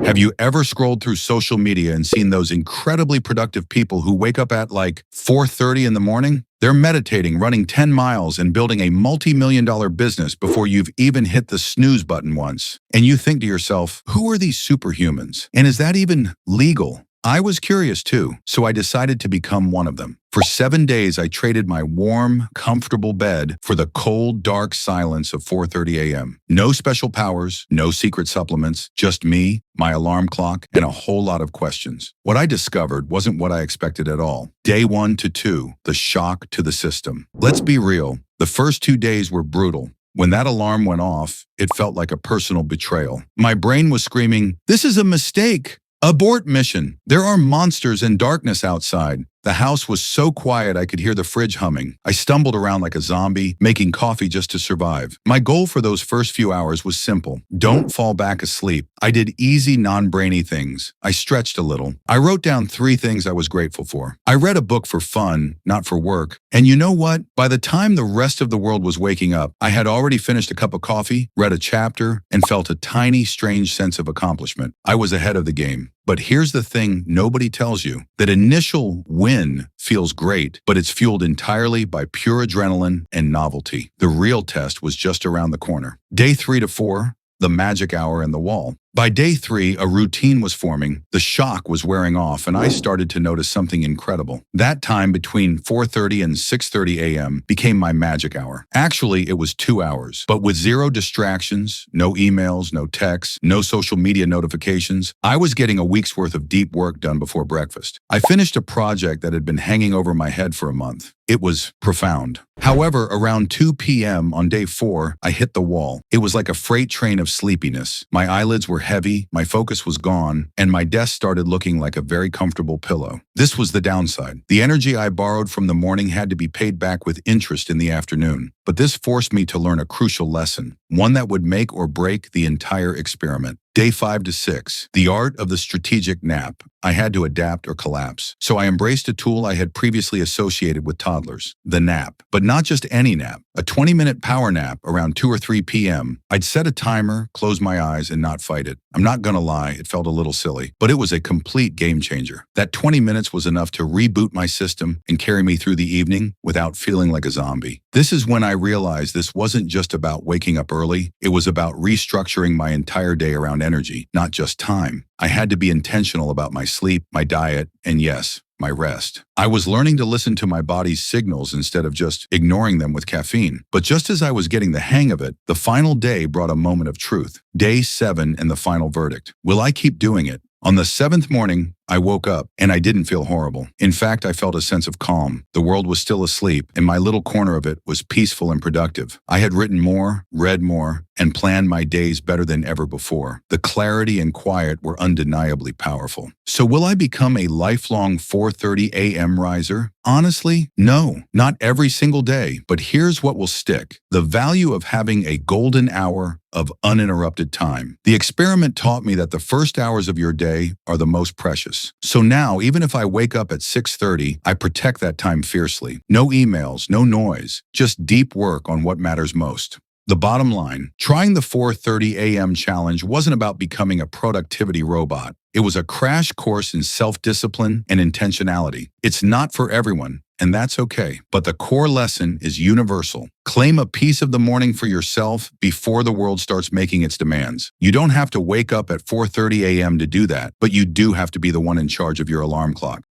Have you ever scrolled through social media and seen those incredibly productive people who wake up at like 4:30 in the morning? They're meditating, running 10 miles, and building a multi-million-dollar business before you've even hit the snooze button once. And you think to yourself, who are these superhumans? And is that even legal? I was curious too, so I decided to become one of them. For 7 days, I traded my warm, comfortable bed for the cold, dark silence of 4:30 a.m. No special powers, no secret supplements, just me, my alarm clock, and a whole lot of questions. What I discovered wasn't what I expected at all. Day 1 to 2, the shock to the system. Let's be real, the first 2 days were brutal. When that alarm went off, it felt like a personal betrayal. My brain was screaming, "This is a mistake! Abort mission! There are monsters and darkness outside." The house was so quiet I could hear the fridge humming. I stumbled around like a zombie, making coffee just to survive. My goal for those first few hours was simple. Don't fall back asleep. I did easy, non-brainy things. I stretched a little. I wrote down 3 things I was grateful for. I read a book for fun, not for work. And you know what? By the time the rest of the world was waking up, I had already finished a cup of coffee, read a chapter, and felt a tiny, strange sense of accomplishment. I was ahead of the game. But here's the thing nobody tells you. That initial win feels great, but it's fueled entirely by pure adrenaline and novelty. The real test was just around the corner. Day 3 to 4, the magic hour in the wall. By day 3, a routine was forming, the shock was wearing off, and I started to notice something incredible. That time between 4:30 and 6:30 a.m. became my magic hour. Actually, it was 2 hours, but with 0 distractions, no emails, no texts, no social media notifications, I was getting a week's worth of deep work done before breakfast. I finished a project that had been hanging over my head for a month. It was profound. However, around 2 p.m. on day 4, I hit the wall. It was like a freight train of sleepiness. My eyelids were heavy, my focus was gone, and my desk started looking like a very comfortable pillow. This was the downside. The energy I borrowed from the morning had to be paid back with interest in the afternoon. But this forced me to learn a crucial lesson, one that would make or break the entire experiment. Day 5 to 6, the art of the strategic nap. I had to adapt or collapse. So I embraced a tool I had previously associated with toddlers, the nap. But not just any nap, a 20-minute power nap around 2 or 3 p.m. I'd set a timer, close my eyes, and not fight it. I'm not gonna lie, it felt a little silly, but it was a complete game changer. That 20 minutes was enough to reboot my system and carry me through the evening without feeling like a zombie. This is when I realized this wasn't just about waking up early, it was about restructuring my entire day around energy, not just time. I had to be intentional about my sleep, my diet, and yes, my rest. I was learning to listen to my body's signals instead of just ignoring them with caffeine. But just as I was getting the hang of it, the final day brought a moment of truth. Day 7 and the final verdict. Will I keep doing it? On the 7th morning, I woke up and I didn't feel horrible. In fact, I felt a sense of calm. The world was still asleep and my little corner of it was peaceful and productive. I had written more, read more, and planned my days better than ever before. The clarity and quiet were undeniably powerful. So will I become a lifelong 4:30 a.m. riser? Honestly, no, not every single day, but here's what will stick. The value of having a golden hour of uninterrupted time. The experiment taught me that the first hours of your day are the most precious. So now, even if I wake up at 6:30, I protect that time fiercely. No emails, no noise, just deep work on what matters most. The bottom line, trying the 4:30 a.m. challenge wasn't about becoming a productivity robot. It was a crash course in self-discipline and intentionality. It's not for everyone, and that's okay. But the core lesson is universal. Claim a piece of the morning for yourself before the world starts making its demands. You don't have to wake up at 4:30 a.m. to do that, but you do have to be the one in charge of your alarm clock.